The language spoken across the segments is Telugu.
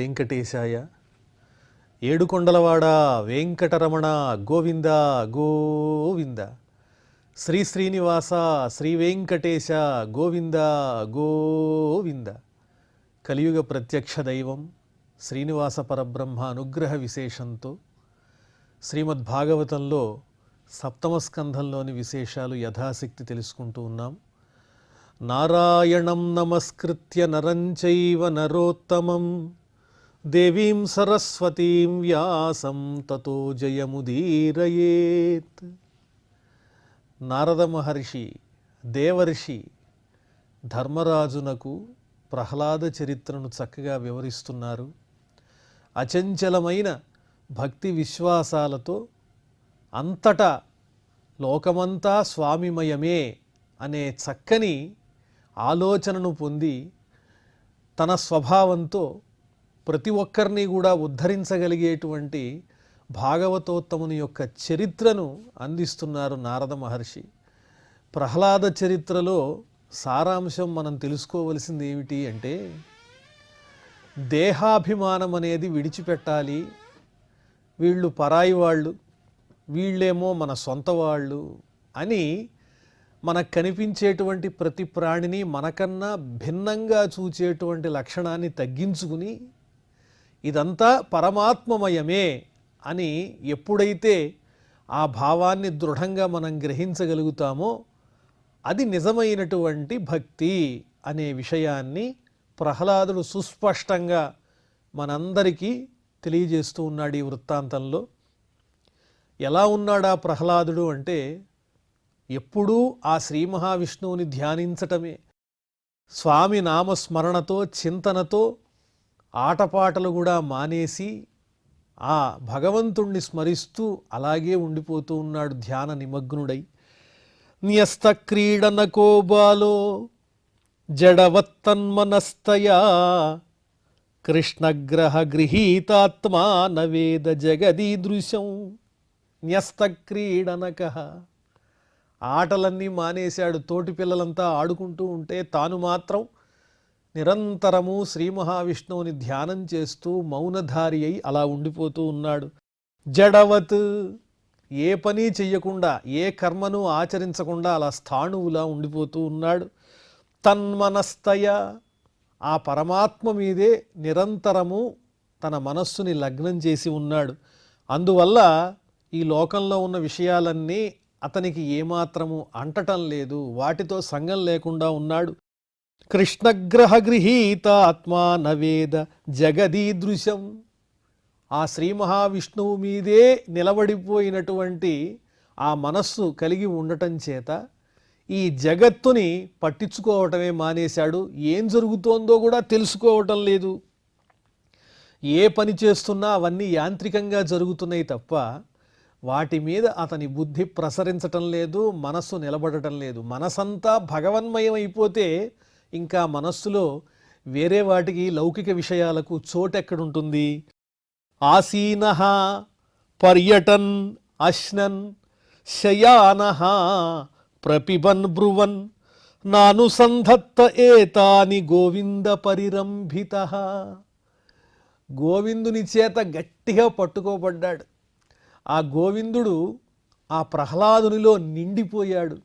వెంకటేశాయ. ఏడుకొండలవాడ వెంకటరమణ గోవింద గోవింద. శ్రీ శ్రీనివాస శ్రీ వెంకటేశ గోవింద గోవింద. కలియుగ ప్రత్యక్ష దైవం శ్రీనివాస పరబ్రహ్మ అనుగ్రహ విశేషంతో శ్రీమద్భాగవతంలో సప్తమ స్కంధంలోని విశేషాలు యథాశక్తి తెలుసుకుంటూ ఉన్నాం. నారాయణం నమస్కృత్య నరం చైవ నరోత్తమం దేవీం సరస్వతీం వ్యాసం తతో జయముదీరయేత్. నారద మహర్షి దేవర్షి ధర్మరాజునకు ప్రహ్లాద చరిత్రను చక్కగా వివరిస్తున్నారు. అచంచలమైన భక్తి విశ్వాసాలతో అంతటా లోకమంతా స్వామిమయమే అనే చక్కని ఆలోచనను పొంది తన స్వభావంతో ప్రతి ఒక్కరిని కూడా ఉద్ధరించగలిగేటువంటి భాగవతోత్తముని యొక్క చరిత్రను అందిస్తున్నారు నారద మహర్షి. ప్రహ్లాద చరిత్రలో సారాంశం మనం తెలుసుకోవలసింది ఏమిటి అంటే, దేహాభిమానం అనేది విడిచిపెట్టాలి. వీళ్ళు పరాయి వాళ్ళు, వీళ్ళేమో మన సొంత వాళ్ళు అని మనకు కనిపించేటువంటి ప్రతి ప్రాణిని మనకన్నా భిన్నంగా చూచేటువంటి లక్షణాన్ని తగ్గించుకుని ఇదంతా పరమాత్మమయమే అని ఎప్పుడైతే ఆ భావాన్ని దృఢంగా మనం గ్రహించగలుగుతామో అది నిజమైనటువంటి భక్తి అనే విషయాన్ని ప్రహ్లాదుడు సుస్పష్టంగా మనందరికీ తెలియజేస్తూ ఉన్నాడు ఈ వృత్తాంతంలో. ఎలా ఉన్నాడా ప్రహ్లాదుడు అంటే, ఎప్పుడూ ఆ శ్రీ మహావిష్ణువుని ధ్యానించటమే, స్వామి నామస్మరణతో చింతనతో ఆటపాటలు కూడా మానేసి ఆ భగవంతుణ్ణి స్మరిస్తూ అలాగే ఉండిపోతూ ఉన్నాడు ధ్యాన నిమగ్నుడై. న్యస్త క్రీడనకో బాలో జడవత్తన్మనస్తయా కృష్ణగ్రహ గృహీతాత్మా నవేద జగదీదృశం. న్యస్త క్రీడనక, ఆటలన్నీ మానేశాడు. తోటి పిల్లలంతా ఆడుకుంటూ ఉంటే తాను మాత్రం నిరంతరము శ్రీ మహావిష్ణువుని ధ్యానం చేస్తూ మౌనధారి అయి అలా ఉండిపోతూ ఉన్నాడు. జడవత్, ఏ పని చెయ్యకుండా ఏ కర్మను ఆచరించకుండా అలా స్థాణువులా ఉండిపోతూ ఉన్నాడు. తన్మనస్తయ, ఆ పరమాత్మ మీదే నిరంతరము తన మనస్సుని లగ్నం చేసి ఉన్నాడు. అందువల్ల ఈ లోకంలో ఉన్న విషయాలన్నీ అతనికి ఏమాత్రము అంటటం లేదు, వాటితో సంగం లేకుండా ఉన్నాడు. కృష్ణగ్రహ గృహీత ఆత్మా నవేద జగదీదృశం, ఆ శ్రీ మహావిష్ణువు మీదే నిలబడిపోయినటువంటి ఆ మనస్సు కలిగి ఉండటం చేత ఈ జగత్తుని పట్టించుకోవటమే మానేశాడు. ఏం జరుగుతోందో కూడా తెలుసుకోవటం లేదు. ఏ పని చేస్తున్నా అవన్నీ యాంత్రికంగా జరుగుతున్నాయి తప్ప వాటి మీద అతని బుద్ధి ప్రసరించటం లేదు, మనస్సు నిలబడటం లేదు. మనసంతా భగవన్మయం అయిపోతే ఇంకా మనస్సులో వేరే వాటికి లౌకిక విషయాలకు చోటెక్కడుంటుంది. ఆసీనః పర్యటన్ అశ్నన్ శయానః ప్రపిబన్ బ్రువన్ నానుసంధత్త ఏతాని గోవింద పరిరంభితః. గోవిందుని చేత గట్టిగా పట్టుకోబడ్డాడు. ఆ గోవిందుడు ఆ ప్రహ్లాదునిలో నిండిపోయాడు.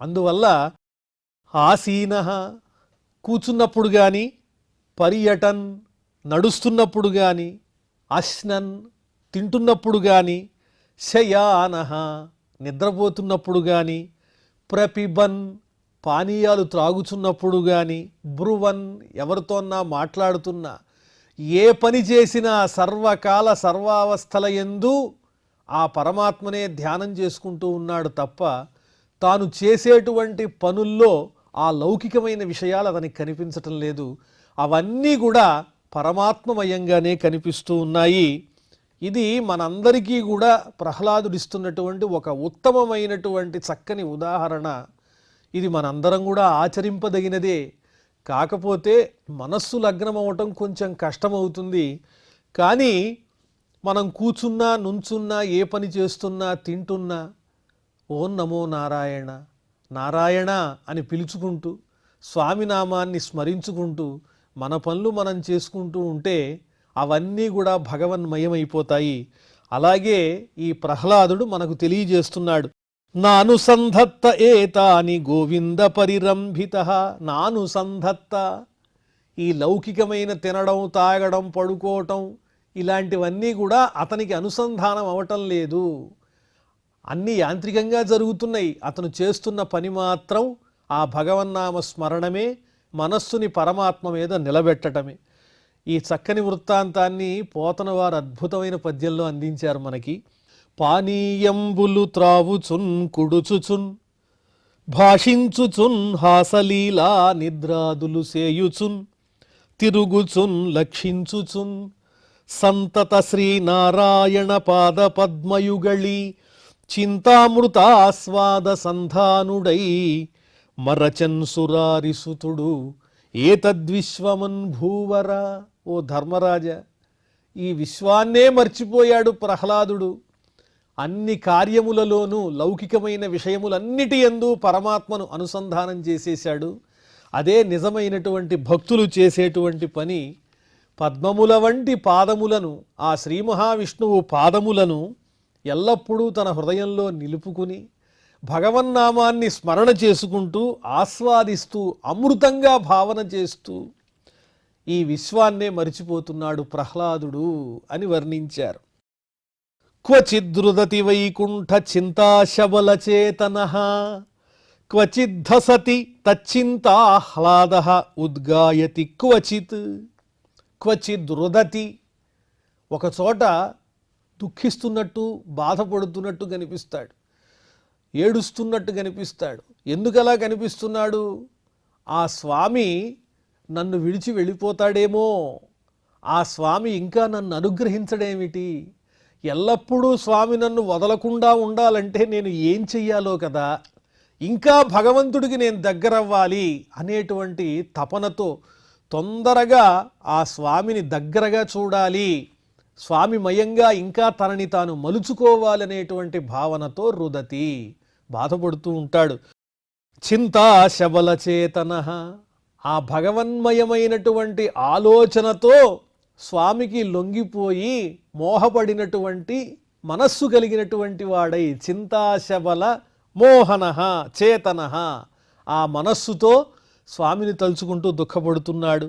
అందువల్ల ఆసీనః, కూర్చున్నప్పుడు కానీ, పర్యటన్ నడుస్తున్నప్పుడు కానీ, అశ్నన్ తింటున్నప్పుడు కానీ, శయానః నిద్రపోతున్నప్పుడు కానీ, ప్రపిబన్ పానీయాలు త్రాగుచున్నప్పుడు కానీ, బ్రువన్ ఎవరితోన్నా మాట్లాడుతున్నా, ఏ పని చేసినా సర్వకాల సర్వావస్థల యందు ఆ పరమాత్మనే ధ్యానం చేసుకుంటూ ఉన్నాడు తప్ప తాను చేసేటువంటి పనుల్లో ఆ లౌకికమైన విషయాలు అతనికి కనిపించటం లేదు. అవన్నీ కూడా పరమాత్మమయంగానే కనిపిస్తూ ఉన్నాయి. ఇది మనందరికీ కూడా ప్రహ్లాదుడిస్తున్నటువంటి ఒక ఉత్తమమైనటువంటి చక్కని ఉదాహరణ. ఇది మనందరం కూడా ఆచరింపదగినదే. కాకపోతే మనస్సు లగ్నం అవ్వటం కొంచెం కష్టమవుతుంది. కానీ మనం కూర్చున్నా, నుంచున్నా, ఏ పని చేస్తున్నా, తింటున్నా ఓం నమో నారాయణ నారాయణ అని పిలుచుకుంటూ స్వామినామాన్ని స్మరించుకుంటూ మన పనులు మనం చేసుకుంటూ ఉంటే అవన్నీ కూడా భగవన్మయమైపోతాయి. అలాగే ఈ ప్రహ్లాదుడు మనకు తెలియజేస్తున్నాడు, నానుసంధత్త ఏతాని గోవింద పరిరంభిత. నానుసంధత్త, ఈ లౌకికమైన తినడం, తాగడం, పడుకోవటం ఇలాంటివన్నీ కూడా అతనికి అనుసంధానం అవటం లేదు. అన్నీ యాంత్రికంగా జరుగుతున్నాయి. అతను చేస్తున్న పని మాత్రం ఆ భగవన్నామ స్మరణమే, మనస్సుని పరమాత్మ మీద నిలబెట్టడమే. ఈ చక్కని వృత్తాంతాన్ని పోతన వారు అద్భుతమైన పద్యంలో అందించారు మనకి. పానీయంబులు త్రావుచున్ కుడుచుచున్, భాషించుచున్ హాసలీలా నిద్రాదులు సేయుచున్, తిరుగుచున్ లక్షించుచున్, సంతత శ్రీనారాయణ పాద పద్మయుగళి చింతామృతాస్వాద సంధానుడై మరచన్ సురారిసుతుడు ఏతద్విశ్వమన్ భూవర. ఓ ధర్మరాజ, ఈ విశ్వాన్నే మర్చిపోయాడు ప్రహ్లాదుడు. అన్ని కార్యములలోనూ లౌకికమైన విషయములన్నిటి యందు పరమాత్మను అనుసంధానం చేసేశాడు. అదే నిజమైనటువంటి భక్తులు చేసేటువంటి పని. పద్మముల వంటి పాదములను, ఆ శ్రీ మహావిష్ణువు పాదములను ఎల్లప్పుడూ తన హృదయంలో నిలుపుకుని భగవన్నామాన్ని స్మరణ చేసుకుంటూ, ఆస్వాదిస్తూ, అమృతంగా భావన చేస్తూ ఈ విశ్వాన్నే మరిచిపోతున్నాడు ప్రహ్లాదుడు అని వర్ణించారు. క్వచిదృదతి వైకుంఠ చింతాశబలచేతన, క్వచిద్ధసతి తచ్చింతాహ్లాద ఉద్గాయతి క్వచిత్. క్వచిదృదతి, ఒకచోట దుఃఖిస్తున్నట్టు, బాధపడుతున్నట్టు కనిపిస్తాడు, ఏడుస్తున్నట్టు కనిపిస్తాడు. ఎందుకలా కనిపిస్తున్నాడు? ఆ స్వామి నన్ను విడిచి వెళ్ళిపోతాడేమో, ఆ స్వామి ఇంకా నన్ను అనుగ్రహించడేమిటి, ఎల్లప్పుడూ స్వామి నన్ను వదలకుండా ఉండాలంటే నేను ఏం చెయ్యాలో కదా, ఇంకా భగవంతుడికి నేను దగ్గరవ్వాలి అనేటువంటి తపనతో తొందరగా ఆ స్వామిని దగ్గరగా చూడాలి, స్వామిమయంగా ఇంకా తనని తాను మలుచుకోవాలనేటువంటి భావనతో రుదతి, బాధపడుతూ ఉంటాడు. చింతాశబలచేతన, ఆ భగవన్మయమైనటువంటి ఆలోచనతో స్వామికి లొంగిపోయి మోహపడినటువంటి మనస్సు కలిగినటువంటి వాడై, చింతాశబల మోహన చేతన, ఆ మనస్సుతో స్వామిని తలుచుకుంటూ దుఃఖపడుతున్నాడు.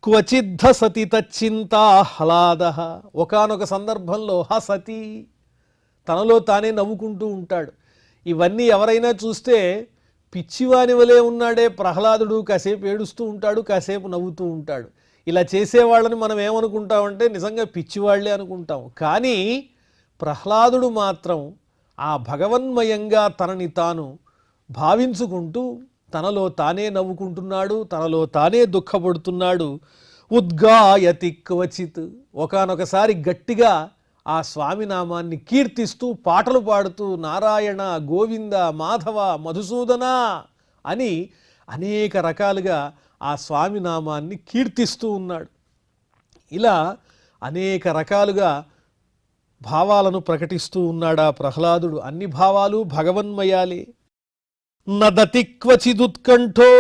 క్వచిద్ధ సతి తచ్చింతాహ్లాద, ఒకానొక సందర్భంలో హసతి, తనలో తానే నవ్వుకుంటూ ఉంటాడు. ఇవన్నీ ఎవరైనా చూస్తే పిచ్చివాని వలె ఉన్నాడే ప్రహ్లాదుడు, కాసేపు ఏడుస్తూ ఉంటాడు, కాసేపు నవ్వుతూ ఉంటాడు. ఇలా చేసేవాళ్ళని మనం ఏమనుకుంటామంటే నిజంగా పిచ్చివాళ్లే అనుకుంటాం. కానీ ప్రహ్లాదుడు మాత్రం ఆ భగవన్మయంగా తనని తాను భావించుకుంటూ తనలో తానే నవ్వుకుంటున్నాడు, తనలో తానే దుఃఖపడుతున్నాడు. ఉద్గాయతి క్వచిత్, ఒకానొకసారి గట్టిగా ఆ స్వామి నామాన్ని కీర్తిస్తూ పాటలు పాడుతూ నారాయణ, గోవింద, మాధవ, మధుసూదన అని అనేక రకాలుగా ఆ స్వామి నామాన్ని కీర్తిస్తూ ఉన్నాడు. ఇలా అనేక రకాలుగా భావాలను ప్రకటిస్తూ ఉన్నాడు ఆ ప్రహ్లాదుడు. అన్ని భావాలు భగవన్మయాలే. నదతి క్వచిదుత్కంఠో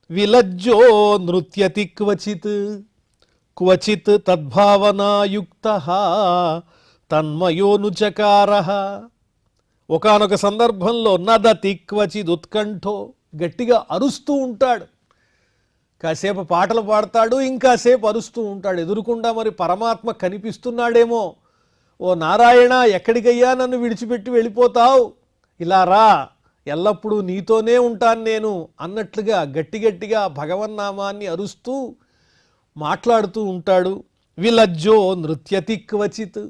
విలజ్జో నృత్యతి క్వచిత్, క్వచిత్ తద్భావనాయుక్తః తన్మయోనుచకారః. ఒకానొక సందర్భంలో నదతి క్వచిదుత్కంఠో, గట్టిగా అరుస్తూ ఉంటాడు, కాసేపు పాటలు పాడతాడు, ఇంకాసేపు అరుస్తూ ఉంటాడు. ఎదురుకుండా మరి పరమాత్మ కనిపిస్తున్నాడేమో, ఓ నారాయణ ఎక్కడికయ్యా నన్ను విడిచిపెట్టి వెళ్ళిపోతావు, ఇలా రా, ఎల్లప్పుడూ నీతోనే ఉంటాను నేను అన్నట్లుగా గట్టిగట్టిగా భగవన్నామాన్ని అరుస్తూ మాట్లాడుతూ ఉంటాడు. విలజ్జో నృత్యతి క్వచిత్,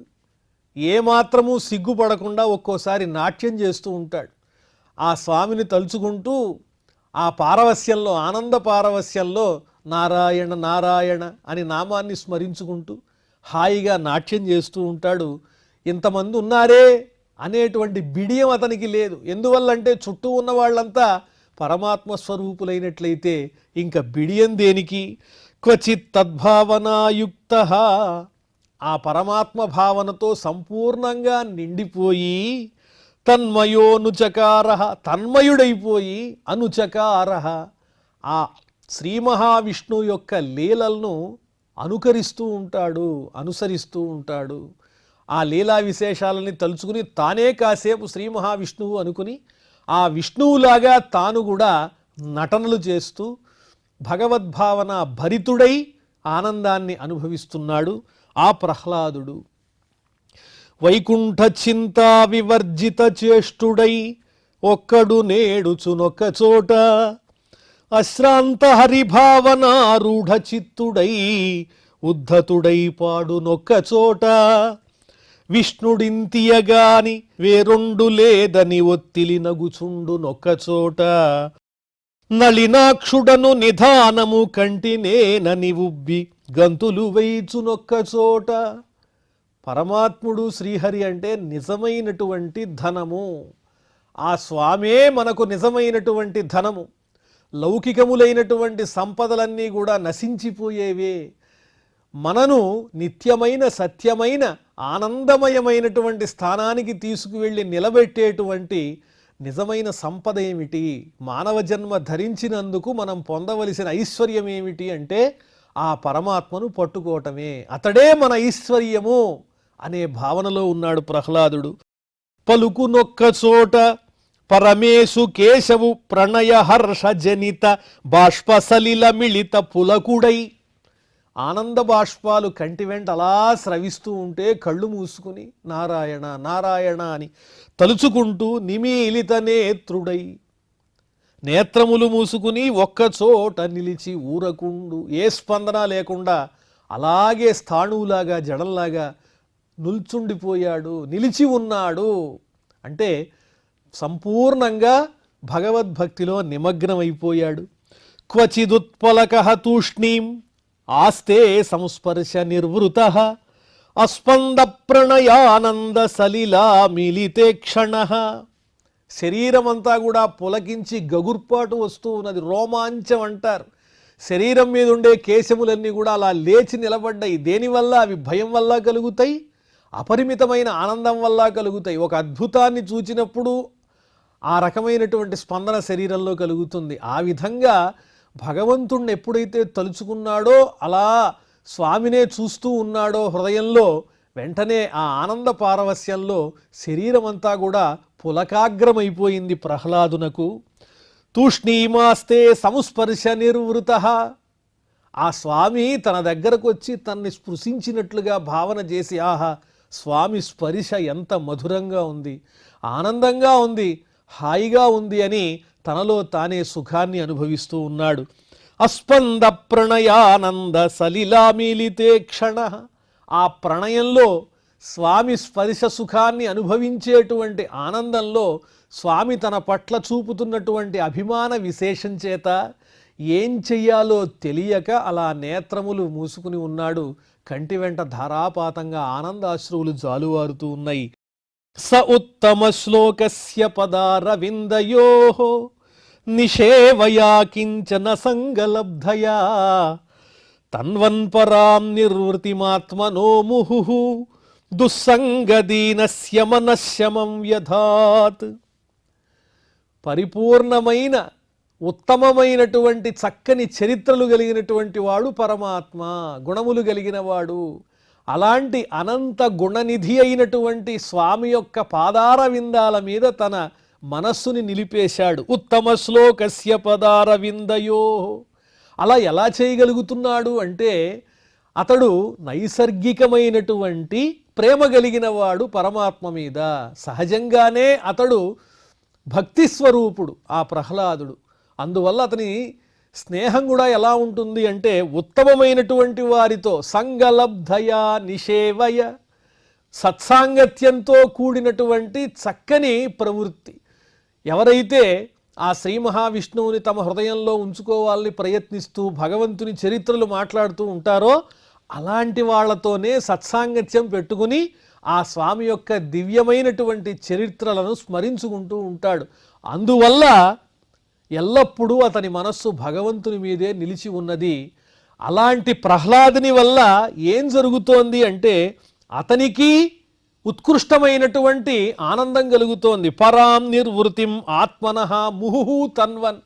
ఏమాత్రము సిగ్గుపడకుండా ఒక్కోసారి నాట్యం చేస్తూ ఉంటాడు. ఆ స్వామిని తలుచుకుంటూ ఆ పారవస్యంలో, ఆనంద పారవస్యంలో నారాయణ నారాయణ అని నామాన్ని స్మరించుకుంటూ హాయిగా నాట్యం చేస్తూ ఉంటాడు. ఇంతమంది ఉన్నారే అనేటువంటి బిడియం అతనికి లేదు. ఎందువల్లంటే చుట్టూ ఉన్న వాళ్ళంతా పరమాత్మ స్వరూపులైనట్లయితే ఇంకా బిడియం దేనికి? క్వచిత్ తద్భావనాయుక్తః, ఆ పరమాత్మ భావనతో సంపూర్ణంగా నిండిపోయి తన్మయోనుచకారః, తన్మయుడైపోయి అనుచకారః, ఆ శ్రీ మహావిష్ణువు యొక్క లీలలను అనుకరిస్తూ ఉంటాడు, అనుసరిస్తూ ఉంటాడు. ఆ లీలా విశేషాలని తలుచుకుని తానే కాసేపు శ్రీ మహావిష్ణువు అనుకుని ఆ విష్ణువులాగా తాను కూడా నటనలు చేస్తూ భగవద్భావన భరితుడై ఆనందాన్ని అనుభవిస్తున్నాడు ఆ ప్రహ్లాదుడు. వైకుంఠ చింతా వివర్జిత చేష్టుడై ఒక్కడు నేడుచునొక్క చోట అశ్రాంత హరిభావనారూఢ చిత్తుడై ఉద్ధతుడై పాడునొక్క చోట విష్ణుడింతియగాని వేరొండు లేదని ఒత్తిలి నగుచుండు నొక్కచోట నళినాక్షుడను నిధానము కంటినేనని ఉబ్బి గంతులు వేయిచునొక్కచోట. పరమాత్ముడు శ్రీహరి అంటే నిజమైనటువంటి ధనము. ఆ స్వామే మనకు నిజమైనటువంటి ధనము. లౌకికములైనటువంటి సంపదలన్నీ కూడా నశించిపోయేవే. మనను నిత్యమైన సత్యమైన ఆనందమయమైనటువంటి స్థానానికి తీసుకువెళ్ళి నిలబెట్టేటువంటి నిజమైన సంపద ఏమిటి? మానవ జన్మ ధరించినందుకు మనం పొందవలసిన ఐశ్వర్యం ఏమిటి అంటే ఆ పరమాత్మను పట్టుకోవటమే. అతడే మన ఐశ్వర్యము అనే భావనలో ఉన్నాడు ప్రహ్లాదుడు. పలుకునొక్క చోట పరమేశు కేశవు ప్రణయ హర్ష జనిత బాష్పసలిల మిళిత పులకుడై. ఆనంద బాష్పాలు కంటి వెంట అలా స్రవిస్తూ ఉంటే కళ్ళు మూసుకుని నారాయణ నారాయణ అని తలుచుకుంటూ నిమీలిత నేత్రుడై నేత్రములు మూసుకుని ఒక్కచోట నిలిచి ఊరకుండు. ఏ స్పందన లేకుండా అలాగే స్థాణువులాగా జడంలాగా నిల్చుండిపోయాడు, నిలిచి ఉన్నాడు. అంటే సంపూర్ణంగా భగవద్భక్తిలో నిమగ్నమైపోయాడు. క్వచిదుత్పలక తూష్ణీం ఆస్తే సంస్పర్శ నిర్వృత అస్పంద ప్రణయానంద సలిలా మిలితే క్షణ. శరీరమంతా కూడా పులకించి గగుర్పాటు వస్తూ ఉన్నది. రోమాంచం అంటారు. శరీరం మీద ఉండే కేశములన్నీ కూడా అలా లేచి నిలబడ్డాయి. దేనివల్ల? అవి భయం వల్ల కలుగుతాయి, అపరిమితమైన ఆనందం వల్ల కలుగుతాయి. ఒక అద్భుతాన్ని చూచినప్పుడు ఆ రకమైనటువంటి స్పందన శరీరంలో కలుగుతుంది. ఆ విధంగా భగవంతుణ్ణి ఎప్పుడైతే తలుచుకున్నాడో, అలా స్వామినే చూస్తూ ఉన్నాడో హృదయంలో, వెంటనే ఆ ఆనంద పారవస్యంలో శరీరమంతా కూడా పులకాగ్రమైపోయింది ప్రహ్లాదునకు. తూష్ణీమాస్తే సంస్పర్శ నిర్వృత. ఆ స్వామి తన దగ్గరకు వచ్చి తనని స్పృశించినట్లుగా భావన చేసి, ఆహా స్వామి స్పర్శ ఎంత మధురంగా ఉంది, ఆనందంగా ఉంది, హాయిగా ఉంది అని తనలో తానే సుఖాన్ని అనుభవిస్తూ ఉన్నాడు. అస్పంద ప్రణయానంద సలిలామిలితే క్షణ. ఆ ప్రణయంలో స్వామి స్పర్శ సుఖాన్ని అనుభవించేటువంటి ఆనందంలో స్వామి తన పట్ల చూపుతున్నటువంటి అభిమాన విశేషం చేత ఏం చెయ్యాలో తెలియక అలా నేత్రములు మూసుకుని ఉన్నాడు. కంటి వెంట ధారాపాతంగా ఆనందాశ్రువులు జాలువారుతూ ఉన్నాయి. స ఉత్తమ శ్లోకస్య పదారవిందయోః నిషేవయా కించన సంగలబ్ధయా తన్వన్పరాం నిర్వృతిమాత్మనో ముహుః దుస్సంగదీనస్య మనశ్శమం వ్యధాత్. పరిపూర్ణమైన ఉత్తమమైనటువంటి చక్కని చరిత్రలు కలిగినటువంటి వాడు పరమాత్మ, గుణములు కలిగిన వాడు. అలాంటి అనంత గుణనిధి అయినటువంటి స్వామి యొక్క పాదార విందాల మీద తన మనస్సుని నిలిపేశాడు. ఉత్తమ శ్లోకస్య పదార విందయో. అలా ఎలా చేయగలుగుతున్నాడు అంటే అతడు నైసర్గికమైనటువంటి ప్రేమ కలిగిన వాడు పరమాత్మ మీద. సహజంగానే అతడు భక్తి స్వరూపుడు ఆ ప్రహ్లాదుడు. అందువల్ల అతని స్నేహం కూడా ఎలా ఉంటుంది అంటే ఉత్తమమైనటువంటి వారితో సంగలబ్ధయ నిషేవయ, సత్సాంగత్యంతో కూడినటువంటి చక్కని ప్రవృత్తి. ఎవరైతే ఆ శ్రీ మహావిష్ణువుని తమ హృదయంలో ఉంచుకోవాలని ప్రయత్నిస్తూ భగవంతుని చరిత్రలు మాట్లాడుతూ ఉంటారో అలాంటి వాళ్లతోనే సత్సాంగత్యం పెట్టుకుని ఆ స్వామి యొక్క దివ్యమైనటువంటి చరిత్రలను స్మరించుకుంటూ ఉంటాడు. అందువల్ల ఎల్లప్పుడూ అతని మనస్సు భగవంతుని మీదే నిలిచి ఉన్నది. అలాంటి ప్రహ్లాదుని వల్ల ఏం జరుగుతోంది అంటే అతనికి ఉత్కృష్టమైనటువంటి ఆనందం కలుగుతోంది. పరాం నిర్వృతిం ఆత్మనః ముహుః తన్వన్.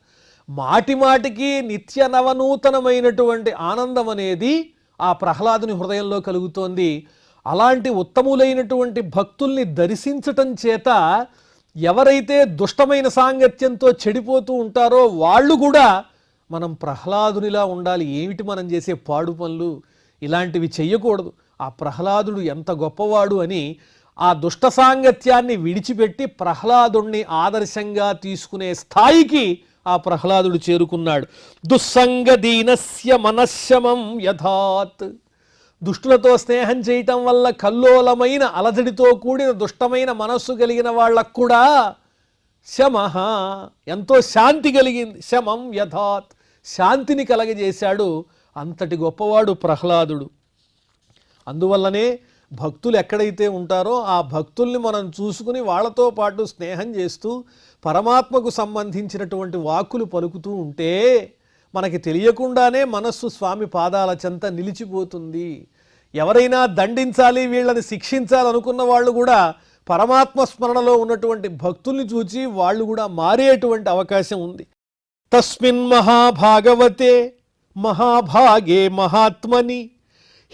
మాటి మాటికి నిత్య నవనూతనమైనటువంటి ఆనందం అనేది ఆ ప్రహ్లాదుని హృదయంలో కలుగుతోంది. అలాంటి ఉత్తములైనటువంటి భక్తుల్ని దర్శించటం చేత ఎవరైతే దుష్టమైన సాంగత్యంతో చెడిపోతూ ఉంటారో వాళ్ళు కూడా మనం ప్రహ్లాదునిలా ఉండాలి, ఏమిటి మనం చేసే పాడు పనులు, ఇలాంటివి చెయ్యకూడదు, ఆ ప్రహ్లాదుడు ఎంత గొప్పవాడు అని ఆ దుష్ట సాంగత్యాన్ని విడిచిపెట్టి ప్రహ్లాదుణ్ణి ఆదర్శంగా తీసుకునే స్థాయికి ఆ ప్రహ్లాదుడు చేరుకున్నాడు. దుస్సంగదీనస్య మనశ్శమం యథాత్. దుష్టులతో స్నేహం చేయటం వల్ల కల్లోలమైన అలజడితో కూడిన దుష్టమైన మనస్సు కలిగిన వాళ్ళకు కూడా శమః, ఎంతో శాంతి కలిగింది. శమం యథాత్, శాంతిని కలగజేశాడు. అంతటి గొప్పవాడు ప్రహ్లాదుడు. అందువల్లనే భక్తులు ఎక్కడైతే ఉంటారో ఆ భక్తుల్ని మనం చూసుకుని వాళ్ళతో పాటు స్నేహం చేస్తూ పరమాత్మకు సంబంధించినటువంటి వాక్కులు పలుకుతూ ఉంటే మనకి తెలియకుండానే మనస్సు స్వామి పాదాల చెంత నిలిచిపోతుంది. ఎవరైనా దండించాలి, వీళ్ళని శిక్షించాలనుకున్న వాళ్ళు కూడా పరమాత్మ స్మరణలో ఉన్నటువంటి భక్తుల్ని చూచి వాళ్ళు కూడా మారేటువంటి అవకాశం ఉంది. తస్మిన్ మహాభాగవతే మహాభాగే మహాత్మని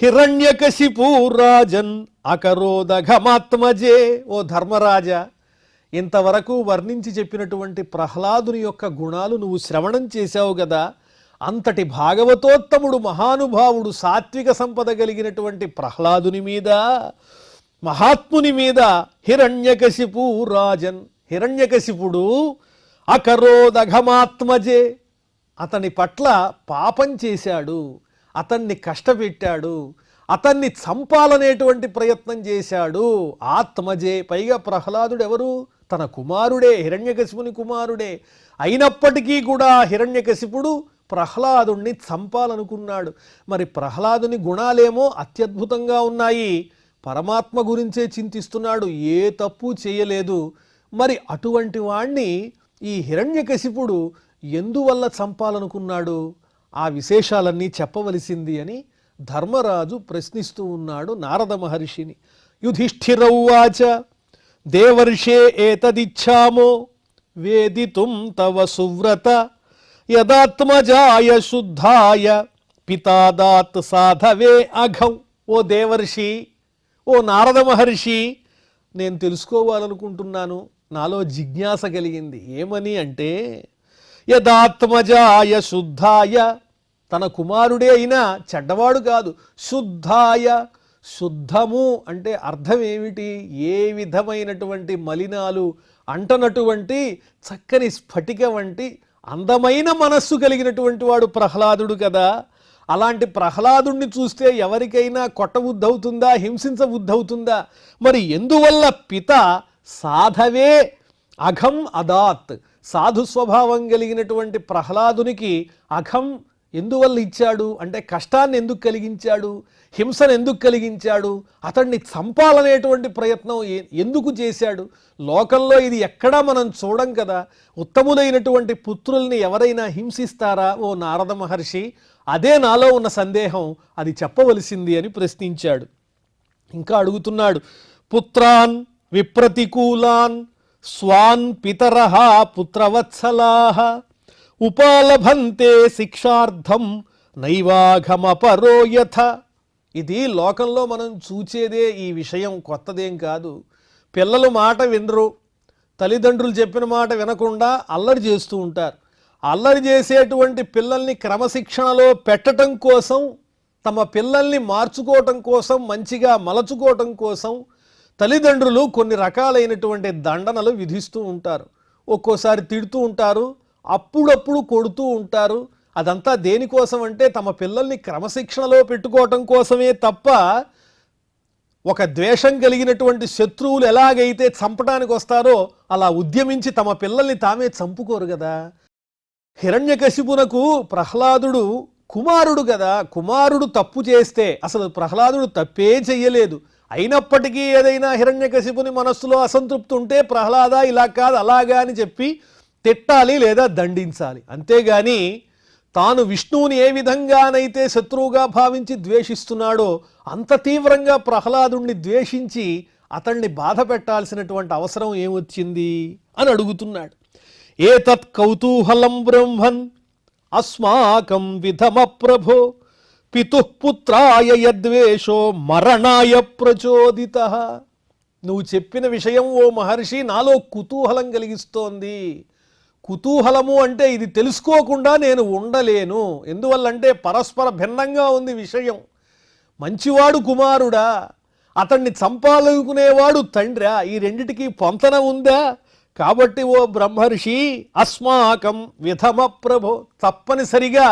హిరణ్యకశిపూ రాజన్ అకరోదఘమాత్మజే. ఓ ధర్మరాజా, ఇంతవరకు వర్ణించి చెప్పినటువంటి ప్రహ్లాదుని యొక్క గుణాలు నువ్వు శ్రవణం చేశావు కదా. అంతటి భాగవతోత్తముడు, మహానుభావుడు, సాత్విక సంపద కలిగినటువంటి ప్రహ్లాదుని మీద, మహాత్ముని మీద హిరణ్యకశిపూ రాజన్, హిరణ్యకశిపుడు అకరోదఘమాత్మజే, అతని పట్ల పాపం చేశాడు, అతన్ని కష్టపెట్టాడు, అతన్ని చంపాలనేటువంటి ప్రయత్నం చేశాడు. ఆత్మజే, పైగా ప్రహ్లాదుడు ఎవరు? తన కుమారుడే, హిరణ్యకశిపుని కుమారుడే. అయినప్పటికీ కూడా హిరణ్యకశిపుడు ప్రహ్లాదుణ్ణి చంపాలనుకున్నాడు. మరి ప్రహ్లాదుని గుణాలేమో అత్యద్భుతంగా ఉన్నాయి, పరమాత్మ గురించే చింతిస్తున్నాడు, ఏ తప్పు చేయలేదు. మరి అటువంటి వాణ్ణి ఈ హిరణ్యకశిపుడు ఎందువల్ల చంపాలనుకున్నాడు? ఆ విశేషాలన్నీ చెప్పవలసింది అని ధర్మరాజు ప్రశ్నిస్తూ ఉన్నాడు నారద మహర్షిని. యుధిష్ఠిరౌవాచ దేవర్షే ఏతదిచ్ఛామో వేదితుం తవ సువ్రత యదాత్మజాయ శుద్ధాయ పితాదాత్ సాధవే అఘౌ. ఓ దేవర్షి, ఓ నారద మహర్షి, నేను తెలుసుకోవాలనుకుంటున్నాను, నాలో జిజ్ఞాస కలిగింది. ఏమని అంటే, యదాత్మజాయ శుద్ధాయ, తన కుమారుడే అయినా చెడ్డవాడు కాదు, శుద్ధాయ, శుద్ధము అంటే అర్థం ఏమిటి? ఏ విధమైనటువంటి మలినాలు అంటనటువంటి చక్కని స్ఫటిక వంటి అందమైన మనస్సు కలిగినటువంటి వాడు ప్రహ్లాదుడు కదా. అలాంటి ప్రహ్లాదుణ్ణి చూస్తే ఎవరికైనా కొట్టబుద్ధవుతుందా, హింసించబుద్ధవుతుందా? మరి ఎందువల్ల పిత సాధవే అఘం అదాత్, సాధు స్వభావం కలిగినటువంటి ప్రహ్లాదునికి అఘం ఎందువల్ల ఇచ్చాడు అంటే, కష్టాన్ని ఎందుకు కలిగించాడు, హింసను ఎందుకు కలిగించాడు, అతన్ని చంపాలనేటువంటి ప్రయత్నం ఎందుకు చేశాడు? లోకంలో ఇది ఎక్కడా మనం చూడం కదా. ఉత్తములైనటువంటి పుత్రుల్ని ఎవరైనా హింసిస్తారా? ఓ నారద మహర్షి, అదే నాలో ఉన్న సందేహం, అది చెప్పవలసింది అని ప్రశ్నించాడు. ఇంకా అడుగుతున్నాడు, పుత్రాన్ విప్రతికూలాన్ స్వాన్ పితరః పుత్రవత్సలాః ఉపాలభంతే శిక్షార్థం నైవాఘమపరో యథ. ఇది లోకంలో మనం చూచేదే, ఈ విషయం కొత్తదేం కాదు. పిల్లలు మాట వినరు, తల్లిదండ్రులు చెప్పిన మాట వినకుండా అల్లరి చేస్తూ ఉంటారు. అల్లరి చేసేటువంటి పిల్లల్ని క్రమశిక్షణలో పెట్టడం కోసం, తమ పిల్లల్ని మార్చుకోవటం కోసం, మంచిగా మలచుకోవటం కోసం తల్లిదండ్రులు కొన్ని రకాలైనటువంటి దండనలు విధిస్తూ ఉంటారు. ఒక్కోసారి తిడుతూ ఉంటారు, అప్పుడప్పుడు కొడుతూ ఉంటారు. అదంతా దేనికోసం అంటే తమ పిల్లల్ని క్రమశిక్షణలో పెట్టుకోవటం కోసమే తప్ప, ఒక ద్వేషం కలిగినటువంటి శత్రువులు ఎలాగైతే చంపడానికి వస్తారో అలా ఉద్యమించి తమ పిల్లల్ని తామే చంపుకోరు కదా. హిరణ్యకశిపునకు ప్రహ్లాదుడు కుమారుడు కదా. కుమారుడు తప్పు చేస్తే, అసలు ప్రహ్లాదుడు తప్పే చెయ్యలేదు, అయినప్పటికీ ఏదైనా హిరణ్యకశిపుని మనస్సులో అసంతృప్తి ఉంటే ప్రహ్లాద ఇలా కాదు అలాగా అని చెప్పి తిట్టాలి లేదా దండించాలి. అంతేగాని తాను విష్ణువుని ఏ విధంగానైతే శత్రువుగా భావించి ద్వేషిస్తున్నాడో అంత తీవ్రంగా ప్రహ్లాదుణ్ణి ద్వేషించి అతన్ని బాధ పెట్టాల్సినటువంటి అవసరం ఏమొచ్చింది అని అడుగుతున్నాడు. ఏతత్ కౌతూహలం బ్రహ్మన్ అస్మాకం విధమ ప్రభో పితుః పుత్రాయ యద్వేషో మరణాయ ప్రచోదిత. నువ్వు చెప్పిన విషయం ఓ మహర్షి నాలో కుతూహలం కలిగిస్తోంది. కుతూహలము అంటే ఇది తెలుసుకోకుండా నేను ఉండలేను. ఎందువల్లంటే పరస్పర భిన్నంగా ఉంది విషయం. మంచివాడు కుమారుడా, అతన్ని చంపాలనుకునేవాడు తండ్రా, ఈ రెండిటికి పొంతన ఉందా? కాబట్టి ఓ బ్రహ్మర్షి, అస్మాకం విధమ ప్రభో, తప్పనిసరిగా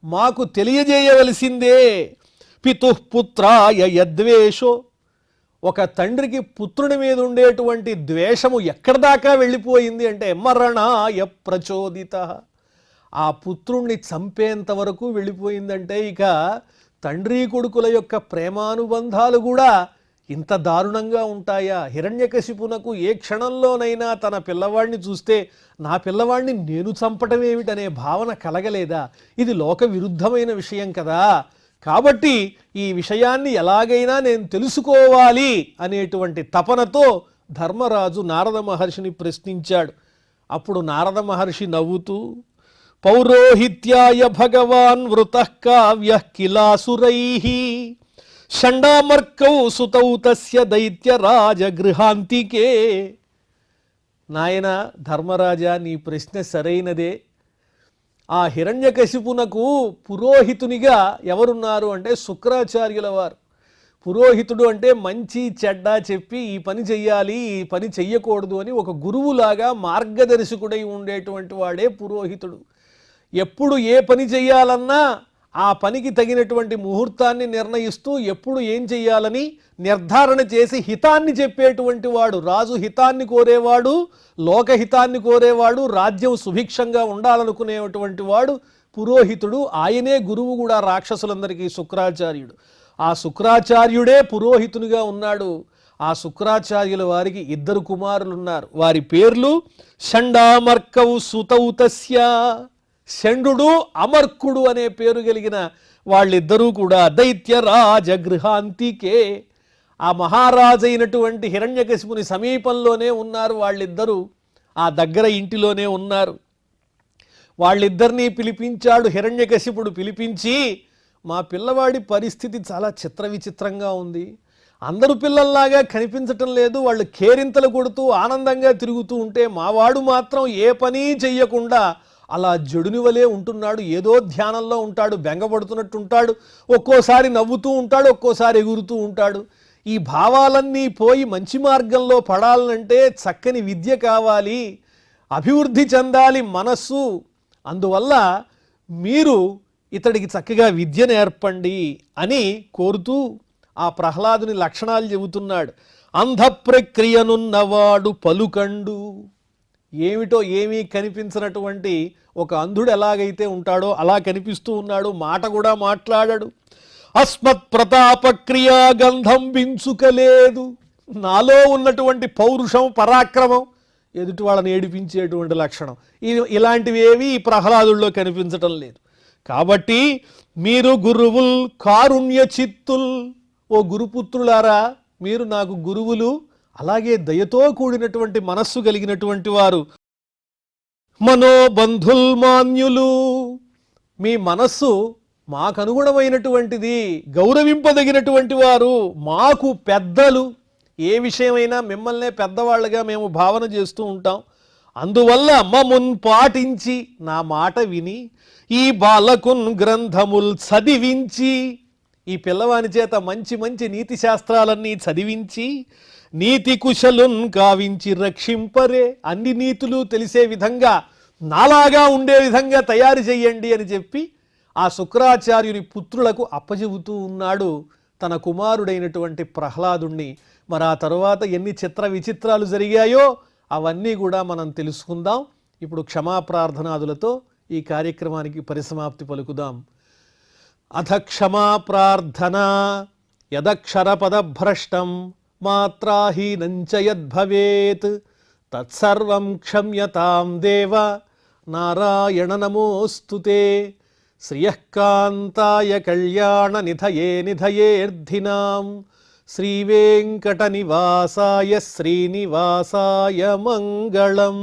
మాకు తెలియజేయవలసిందే. పితుః పుత్రాయ యద్వేషో, ఒక తండ్రికి పుత్రుని మీద ఉండేటువంటి ద్వేషము ఎక్కడి దాకా వెళ్ళిపోయింది అంటే మరణాయ ప్రచోదిత, ఆ పుత్రుణ్ణి చంపేంత వరకు వెళ్ళిపోయిందంటే ఇక తండ్రి కొడుకుల యొక్క ప్రేమానుబంధాలు కూడా ఇంత దారుణంగా ఉంటాయా? హిరణ్యకశిపునకు ఏ క్షణంలోనైనా తన పిల్లవాడిని చూస్తే నా పిల్లవాడిని నేను చంపటం ఏమిటనే భావన కలగలేదా? ఇది లోక విరుద్ధమైన విషయం కదా. కాబట్టి ఈ విషయాన్ని ఎలాగైనా నేను తెలుసుకోవాలి అనేటువంటి తపనతో ధర్మరాజు నారద మహర్షిని ప్రశ్నించాడు. అప్పుడు నారద మహర్షి నవ్వుతూ, పౌరోహిత్యాయ భగవాన్ వృతః కావ్యః కిలాసురైః షండామర్కౌ సుతౌ తస్య దైత్య రాజగృహాంతికే. నాయన ధర్మరాజా, నీ ప్రశ్న సరైనదే. ఆ హిరణ్యకశిపునకు పురోహితునిగా ఎవరున్నారు అంటే శుక్రాచార్యుల వారు. పురోహితుడు అంటే మంచి చెడ్డ చెప్పి ఈ పని చెయ్యాలి, ఈ పని చెయ్యకూడదు అని ఒక గురువులాగా మార్గదర్శకుడై ఉండేటువంటి వాడే పురోహితుడు. ఎప్పుడు ఏ పని చెయ్యాలన్నా ఆ పనికి తగినటువంటి ముహూర్తాన్ని నిర్ణయిస్తూ ఎప్పుడు ఏం చెయ్యాలని నిర్ధారణ చేసి హితాన్ని చెప్పేటువంటి వాడు. రాజు హితాన్ని కోరేవాడు, లోకహితాన్ని కోరేవాడు, రాజ్యం సుభిక్షంగా ఉండాలనుకునేటువంటి వాడు పురోహితుడు. ఆయనే గురువు కూడా రాక్షసులందరికీ, శుక్రాచార్యుడు. ఆ శుక్రాచార్యుడే పురోహితునిగా ఉన్నాడు. ఆ శుక్రాచార్యుల వారికి 2 కుమారులున్నారు. వారి పేర్లు షండామర్కౌ సుతౌ తస్య. షండు, అమర్కుడు అనే పేరు కలిగిన వాళ్ళిద్దరూ కూడా దైత్య రాజగృహాంతికే, ఆ మహారాజైనటువంటి హిరణ్యకశిపుని సమీపంలోనే ఉన్నారు. వాళ్ళిద్దరూ ఆ దగ్గర ఇంటిలోనే ఉన్నారు. వాళ్ళిద్దరినీ పిలిపించాడు హిరణ్యకశిపుడు. పిలిపించి, మా పిల్లవాడి పరిస్థితి చాలా చిత్ర విచిత్రంగా ఉంది. అందరూ పిల్లల్లాగా కనిపించటం లేదు. వాళ్ళు కేరింతలు కొడుతూ ఆనందంగా తిరుగుతూ ఉంటే మావాడు మాత్రం ఏ పని చెయ్యకుండా అలా జడుని వలే ఉంటున్నాడు. ఏదో ధ్యానంలో ఉంటాడు, బెంగపడుతున్నట్టు ఉంటాడు, ఒక్కోసారి నవ్వుతూ ఉంటాడు, ఒక్కోసారి ఎగురుతూ ఉంటాడు. ఈ భావాలన్నీ పోయి మంచి మార్గంలో పడాలంటే చక్కని విద్య కావాలి, అభివృద్ధి చెందాలి మనస్సు. అందువల్ల మీరు ఇతడికి చక్కగా విద్య నేర్పండి అని కోరుతూ ఆ ప్రహ్లాదుని లక్షణాలు చెబుతున్నాడు. అంధ ప్రక్రియనున్నవాడు పలుకండు. ఏమిటో ఏమీ కనిపించినటువంటి ఒక అంధుడు ఎలాగైతే ఉంటాడో అలా కనిపిస్తూ ఉన్నాడు. మాట కూడా మాట్లాడాడు. అస్మత్ ప్రతాప క్రియా గంధం బించుకలేదు. నాలో ఉన్నటువంటి పౌరుషం, పరాక్రమం ఎదుటి వాళ్ళని ఏడిపించేటువంటి లక్షణం ఇలాంటివి ఏవి ఈ ప్రహ్లాదుల్లో కనిపించటం లేదు. కాబట్టి మీరు గురువుల్ కారుణ్య చిత్తుల్, ఓ గురుపుత్రులారా, మీరు నాకు గురువులు, అలాగే దయతో కూడినటువంటి మనస్సు కలిగినటువంటి వారు. మనోబంధుల్ మాన్యులు, మీ మనస్సు మాకు అనుగుణమైనటువంటిది, గౌరవింపదగినటువంటి వారు, మాకు పెద్దలు. ఏ విషయమైనా మిమ్మల్నే పెద్దవాళ్ళగా మేము భావన చేస్తూ ఉంటాం. అందువల్ల మమ్మున్ పాటించి, నా మాట విని, ఈ బాలకున్ గ్రంథముల్ చదివించి, ఈ పిల్లవాని చేత మంచి మంచి నీతి శాస్త్రాలన్నీ చదివించి, నీతి కుశలున్ కావించి రక్షింపరే, అన్ని నీతులు తెలిసే విధంగా నాలాగా ఉండే విధంగా తయారు చెయ్యండి అని చెప్పి ఆ శుక్రాచార్యుని పుత్రులకు అప్పచెబుతూ ఉన్నాడు తన కుమారుడైనటువంటి ప్రహ్లాదుణ్ణి. మరి ఆ తరువాత ఎన్ని చిత్ర విచిత్రాలు జరిగాయో అవన్నీ కూడా మనం తెలుసుకుందాం. ఇప్పుడు క్షమాప్రార్థనాదులతో ఈ కార్యక్రమానికి పరిసమాప్తి పలుకుదాం. అథ క్షమాప్రార్థన. యదక్షరపదభ్రష్టం మాత్రాహీనంచ యద్భవేత్ తత్సర్వం క్షమ్యతాం దేవ నారాయణ నమోస్తుతే. శ్రియఃకాంతాయ కళ్యాణ నిధయే నిధయేర్ధినాం శ్రీవేంకట నివాసాయ శ్రీనివాసాయ మంగళం.